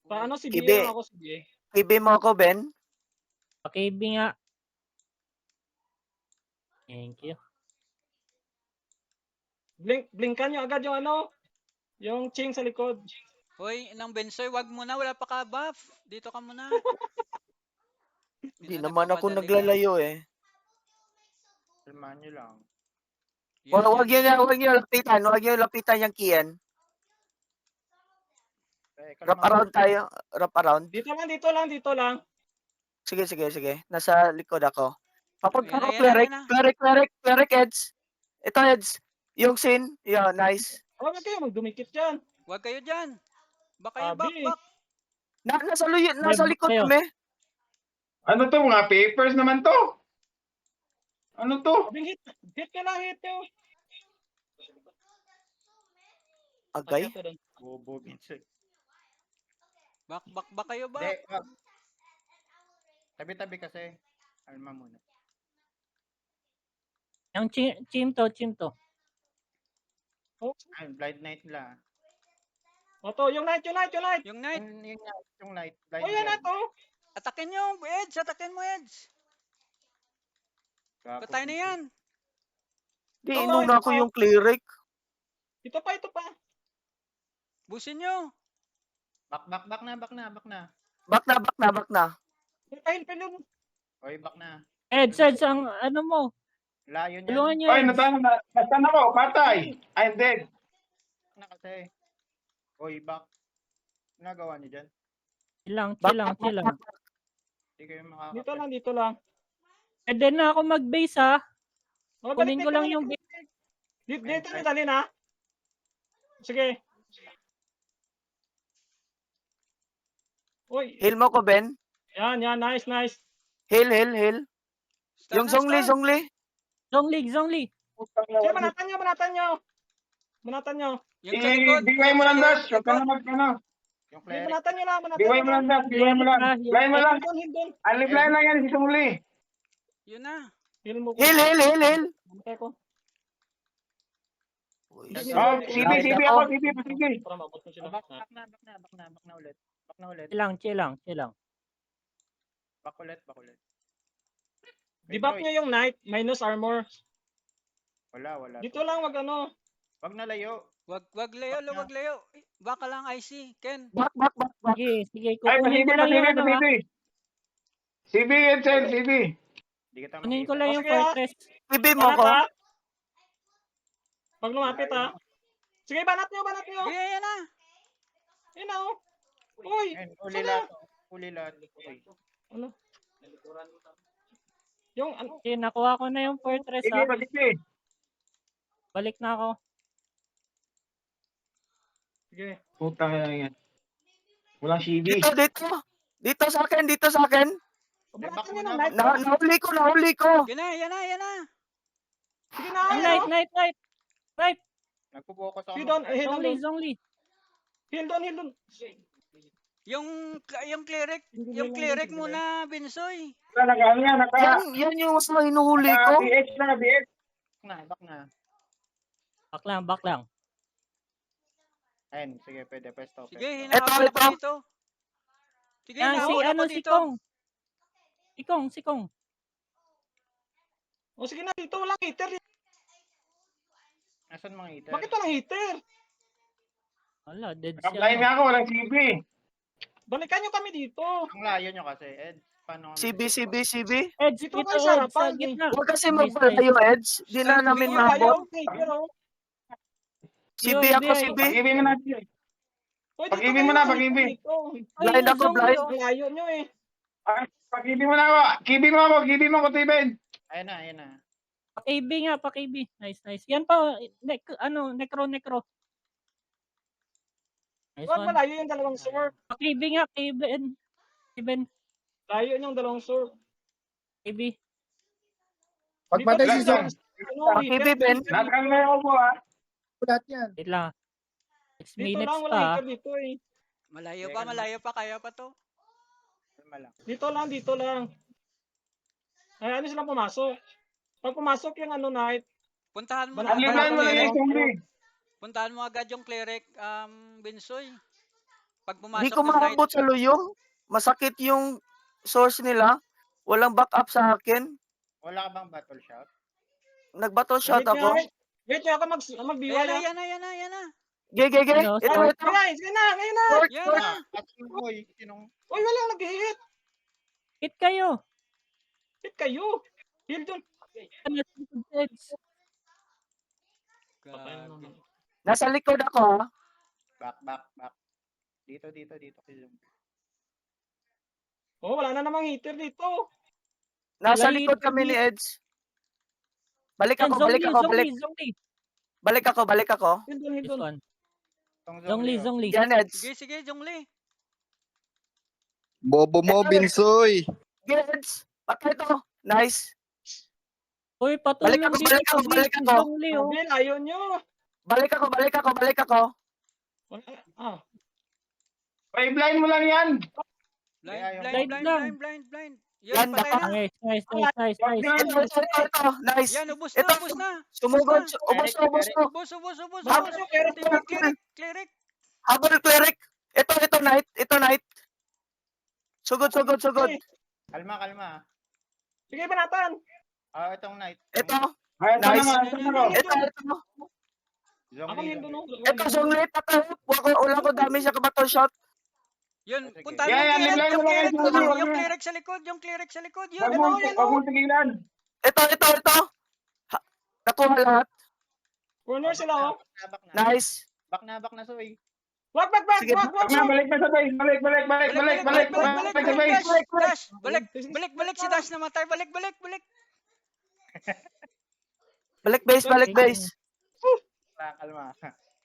Paano si B Kibi. lang ako, sige. Kibi mo ako, Ben. Pa-KB nga. Thank you. Blinkan nyo agad yung ano, yung ching sa likod. Hoy, nang Bensoy, wag muna, wala pa ka buff. Dito ka muna. Hindi naman ako naglalayo eh. Kalmahan nyo lang. Huwag nyo lapitan yung Kian. Wrap around tayo. Wrap around. Dito lang. Sige. Nasa likod ako. Kapag ako, Yan na. cleric, Eds. Ito, Eds. Yung scene. Yeah, nice. Huwag kayo magdumikit dyan. Huwag kayo dyan. Baka kayo Sabi. back. Nasa likod kayo. kami. Ano to? Mga papers naman to? Ano to? Sabing hit ka lang, hit nyo. Agay. Bobo, Bensoy. Back kayo ba? Hindi, wag. Tabi-tabi kasi. Alma muna. Yung chim to. Oh, Ay, blind night nila. to, yung night. Yung knight. Yung night. Blind Oh, yan na night. to. Atakin nyo, Edge. Atakin mo, Edge. Patay na yan. Di, inuna ko yung cleric. Ito pa. Busin nyo. Back na. Back na. Pahil yun. Oy, back na. Eds, ang ano mo. Layo niya. Tulungan nyo, Oy, Eds. nasaan ako? Patay. I'm dead. Na kasi. Oy, back. Nagawa niyo dyan? Chill lang. Hindi kayo makakapit. Dito lang. Pwede na ako mag-base ha. Oh, Kunin ko lang yung base. Dito na dali na. Sige. Uy, Heal mo ko, Ben. yan, nice. Heal. Stun Yung na, Zhongli. Zhongli. sige, banatan nyo. Yung sa likod. Bigay mo lang, Dash. Huwag ka na mag-ano. Yung Sige, cleric. banatan nyo lang. Bigay mo lang, Dash. Bigay mo lang. Blind mo lang. Hildon. Unlipline lang yan si Sungli. Yun na. Heal mo ko. Heal. Bantay ko. Oh, CB ako. CB. Para maabot mo sila. Back na ulit. Chill lang. Back ulit. Debuff nyo yung knight, minus armor. Wala. Dito lang, wag ano. Wag na layo. Wag layo. Baka lang IC. Ken. Back. Sige. Ay, Kunin ko lang yung ano ha. CB and Cell, CB. Hindi kita Kunin ko lang yung Sige, ha? fortress. Kibi mo ko. Pag lumapit ha. Sige, banat nyo. Yan na. Yun na oh. Uy, Uli lahat. Uy. ano? Yung, ano? Okay, nakuha ko na yung fortress Sige, ha. sige. Balik na ako. Sige. Putang ina yan. Walang CB. Dito sa akin. Banatan nyo ng knight. Nahuli ko. Yan na. Sige na, Knight. Nagpo-focus ako. Zhongli. Hildon. Yung cleric muna, Bensoy. Yan yung mas hinuhuli ko. BX na. Back na. Back lang. Ayun, sige, pwede. Stop. Sige, hinahabol ako dito. Sige, hinahabol ako dito. Si Kong. O sige na, dito lang heater. Nasaan mga heater? Bakit walang heater? Wala, dead Naka-blind siya. nga ako, walang CB. Balikan nyo kami dito. Ang layo nyo kasi, Ed. Paano? CB. Edge, Dito dito kayo sa Edge, sa harapan. gitna. Huwag kasi magpalayo, Eds. Di na namin mahabot. CB ako, CB. Pag-ibig mo na. Pag-ibig mo na. Blind ako, blind. Layo nyo eh. Pag-ibig mo na ako. Kibig mo ako, Tiben. Ayun na. Pa-KB. Nice. Yan pa, necro. Nice Huwag one. malayo yung dalawang sword. Pa-KB nga, Kiben. Layo yung dalawang sword. KB. Pagpatay si Zong. Pakibi, Ben. Nakakang na ako po, ha? Lahat yan. Wait lang. 6 Dito minutes lang, wala pa. heater dito eh. Malayo pa, kaya pa to. Dito lang. Ay, ano silang pumasok? Pag pumasok yung ano night, Puntahan mo Unlipline mo lang yung Sungli. Puntahan mo agad yung cleric, Bensoy. Pag Hindi pumasok ko ng knight, maabot sa luyong. Masakit yung source nila. Walang backup sa akin. Wala ka bang battle shot? Nag-battle shot Wait nga, ako. wait nga ako mag-biway. ayan na, ayan na, ayan na. Ge. Ano? Ito. Guys, ngayon na. Short, Yan short. na. At yung boy, sinong... Uy, walang nag-hit. Hit kayo. Hit kayo. Heal dun. Ano sa Eds? Gagi. Nasa likod ako ha. Back. Dito. Zoom. Oh, wala na namang hitter dito. Nasa Wala likod hit, kami ni Eds. Balik Yan, ako. Balik ako. Heal This dun. one. Tong Zongli. Yan, Eds. Sige, Jongli. Bobo mo, Ito. Binsoy. Eds. Patay to. Nice. Uy, patulong Balik ako, dito. balik ako. Zongli, oh. Bill, ayaw nyo. Balik ako. Ah, Ay, blind mo lang yan! Blind. Yan, Yan, patay na. Nice. Ito. Nice. Yan, ubos Ito. na. Sumugod. Ubos na. Ubos na. Ubos. Habol, Cleric. Habol cleric. Ito, knight. Sugod. Kalma. sige, banatan. Itong knight. Ito. Ay, Nice. ito. Ako heal dun. Ito, zongli. Patay. Wala ko damage sa battle shot. Yun, Sige. puntahan Yeah, mo yeah, yung may cleric. blind mo lang yan, Yung Jongli. cleric sa likod. Yun. Wag mo tigilan. Ito. Nakuha lahat. Corner sila, oh. Back na. Nice. Back na, soy. Wag. Sige, Wag. Balik na sa base. Balik sa base. Dash. Balik si Dash namatay. Balik. Balik base.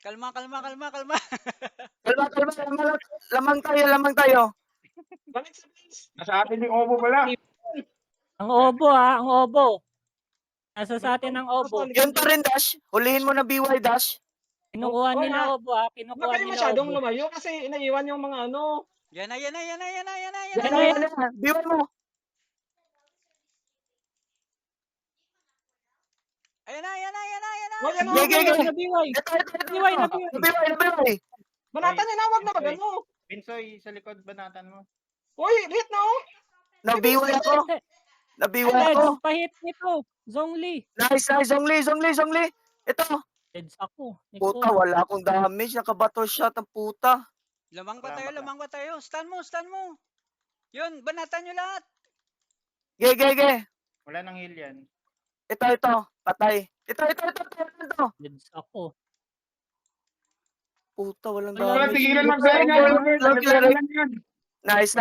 Kalma. Kalma. Kalma. Lamang tayo. Balik sa base. Nasa atin yung obo pala. Ang obo. Nasa sa atin ang obo. Yun pa rin, Dash. Hulihin mo na BY, Dash. Kinukuha Oh, nila obo, ha. Huwag Kinukuha kayo nila masyadong obo. lumayo kasi inaiwan yung mga ano. Yan na. Yan na. BY mo. Ayan na. Wag ano. Sige. Nabiway. Ito. Biway. BY. Banatan nyo na, wag na ano. Binsoy, sa likod banatan mo. Uy, hit na, oh. Nabiway ako. Eds, pahit nito. Zongli. Nice. Zongli. Ito. Eds ako. Puta, wala akong damage. Nakabattle shot ang puta. Lamang pa tayo. Stun mo. Yun, banatan nyo lahat. Ge. Wala nang heal yan. Ito. Patay. Ito. Eds ako. Puta, walang Wala, damage. tigilan mag-blind yan. Nice.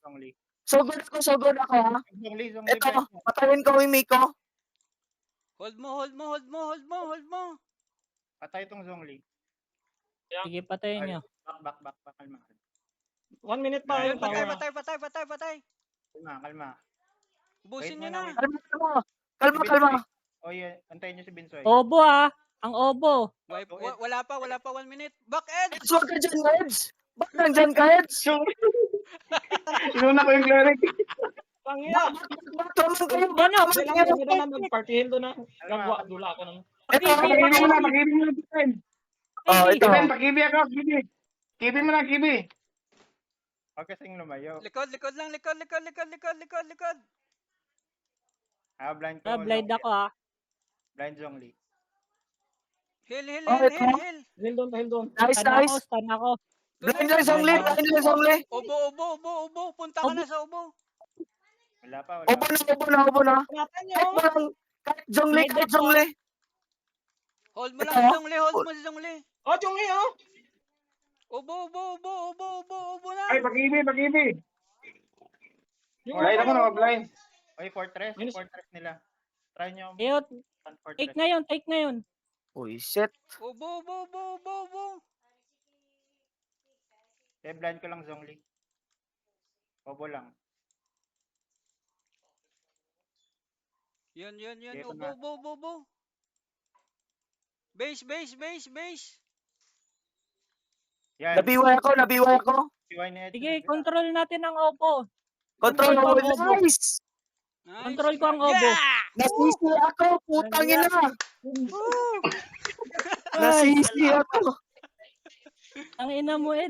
Zongli. Sugod ako ha. Zongli. Ito, patayin ko yung Miko. Hold mo. Patay itong Zongli. Sige, patayin nyo. Back. Kalma. 1 minute pa Ayun, yung power. patay. Kalma. Ubusin Wait nyo muna, na. Kalma. O, antayin nyo si Binsoy. Obo, ha. Ang obo. Wala pa 1 minute. Back edge. Eds, huwag ka dyan, Eds. Ba't nandyan ka, Eds? Inuna ko yung cleric. Pangya. Ba't naman kayo? Ano? Kailangan mo na mag-party heal doon na. Gagwa, dula ako na. Ito, Pakibig mo na. Oh, ito. Pakibi ako. Kibi mo na, kibi. Huwag kasing lumayo. Likod lang. Blind ko. Blind ako, ha. Blind Zongli. Heal. Oh, ito. Heal doon. Nice. Stun ako. Blind lang, Zongli. Ubo. Punta ka na sa ubo. Wala pa. Ubo na. Banatan nyo. Kahit mo lang. Kahit Zongli. Hold mo Ito. lang si Zongli. Oh, Chungi, oh. Ubo na. Ay, pakibi. Yung Blind ako ano, na, blind. Oy, fortress nila. Try nyo. Ayun, Fortress. take na yun. Uy, shit. Ubo. Blind ko lang Zongli. Obo lang. Yun. Dito na. Ubo. Base. Yan. Nabiway ako. Siway na ito. Sige, control natin ang obo. Control Control mo. ko ang obo. Nice. Control ko ang obo. Yeah! Nasisi ako. Putang ina. Nasisi ako. Ang ina mo,